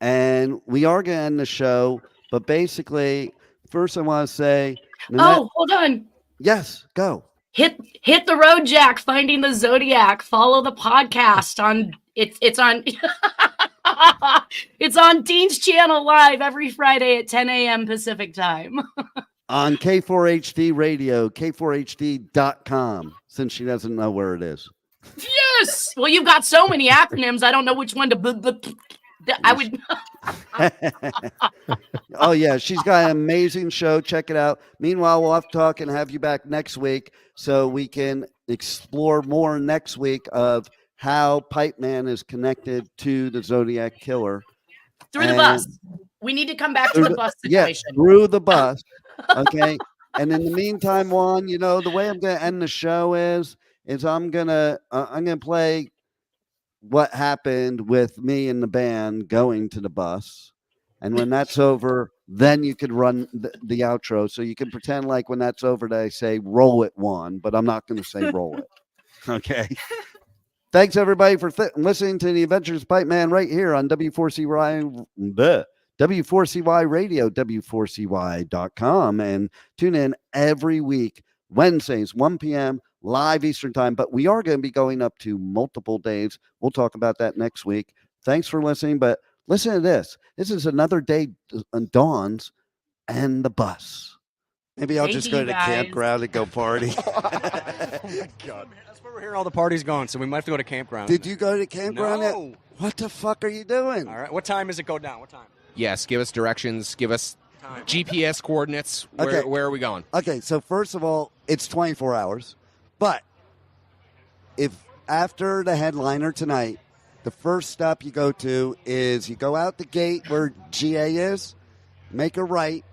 And we are going to end the show. But basically, first I want to say... Hold on. Yes, go. Hit the road, Jack. Finding the Zodiac. Follow the podcast on it's on it's on Dean's channel live every Friday at 10 a.m. Pacific time. On K4HD Radio, K4HD.com, since she doesn't know where it is. Yes. Well, you've got so many acronyms. I don't know which one to. I would. Oh yeah, she's got an amazing show. Check it out. Meanwhile, we'll have to talk and have you back next week so we can explore more next week of how Pipeman is connected to the Zodiac Killer. Through the bus. We need to come back to the bus situation. Yeah, through the bus. Okay. And in the meantime, Juan, the way I'm going to end the show is I'm going to play what happened with me and the band going to the bus. And when that's over, then you could run the outro. So you can pretend like when that's over that I say, roll it, Juan, but I'm not going to say roll it. Okay. Thanks, everybody, for listening to the Adventures of Pipeman right here on W4CY Radio, W4CY.com. And tune in every week, Wednesdays, 1 p.m., live Eastern time. But we are going to be going up to multiple days. We'll talk about that next week. Thanks for listening. But listen to this. This is another day dawns and the bus. Maybe I'll just go to the campground and go party. Oh my God. That's where we're hearing all the parties going, so we might have to go to campground. Did you go to campground No. yet? What the fuck are you doing? All right. What time does it go down? What time? Yes, give us directions. Give us GPS coordinates. Okay. Where are we going? Okay, so first of all, it's 24 hours. But if after the headliner tonight, the first stop you go to is you go out the gate where GA is, make a right,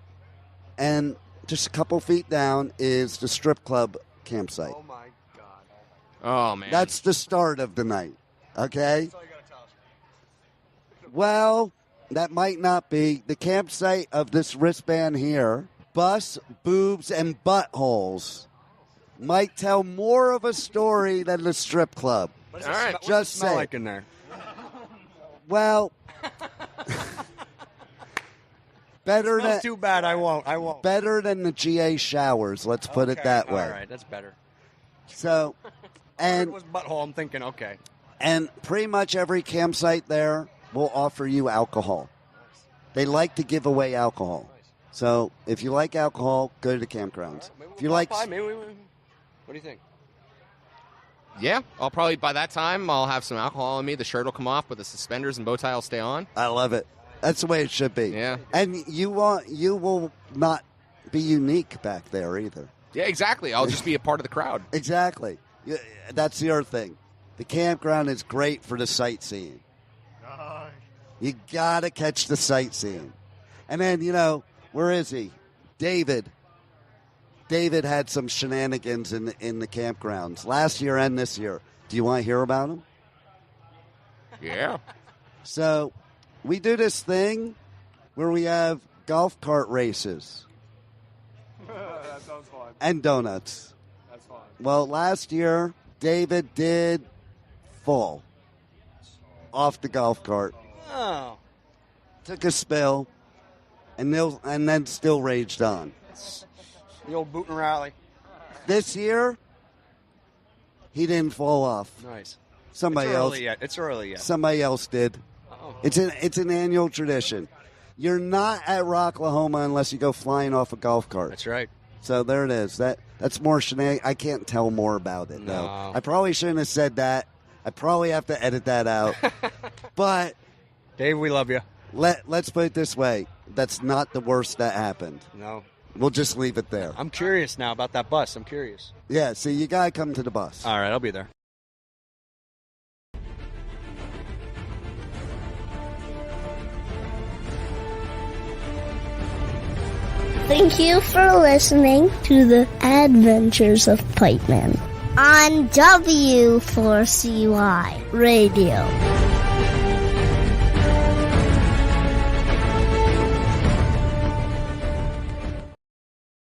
and just a couple feet down is the strip club campsite. Oh, my God. Oh, man. That's the start of the night, okay? That's all you got to tell us. Well, that might not be. The campsite of this wristband here, bus, boobs, and buttholes, might tell more of a story than the strip club. All right. What's Just it smell say. like in there? Well, better Smells than too bad. I won't. better than the GA showers. Let's put it that way. All right, that's better. So, And and it was butthole. I'm thinking, okay. and pretty much every campsite there will offer you alcohol. They like to give away alcohol. So if you like alcohol, go to the campgrounds. If you like, What do you think? Yeah, I'll probably, by that time, I'll have some alcohol on me. The shirt will come off, but the suspenders and bow tie will stay on. I love it. That's the way it should be. Yeah. And you will not be unique back there either. Yeah, exactly. I'll just be a part of the crowd. Exactly. Yeah, that's the other thing. The campground is great for the sightseeing. You got to catch the sightseeing. And then, where is he? David. David had some shenanigans in the campgrounds last year and this year. Do you want to hear about them? Yeah. So we do this thing where we have golf cart races That sounds fun. and donuts. That's fun. Well, last year, David did fall off the golf cart. Oh. Took a spill, and then still raged on. The old boot and rally. This year, he didn't fall off. Nice. Somebody else. It's early yet. Somebody else did. Oh. It's an annual tradition. You're not at Rocklahoma unless you go flying off a golf cart. That's right. So there it is. That's more shenanigans. I can't tell more about it, though. No. I probably shouldn't have said that. I probably have to edit that out. But Dave, we love you. let's put it this way. That's not the worst that happened. No. We'll just leave it there. I'm curious now about that bus. I'm curious. Yeah, so you got to come to the bus. All right, I'll be there. Thank you for listening to the Adventures of Pipeman. on W4CY Radio.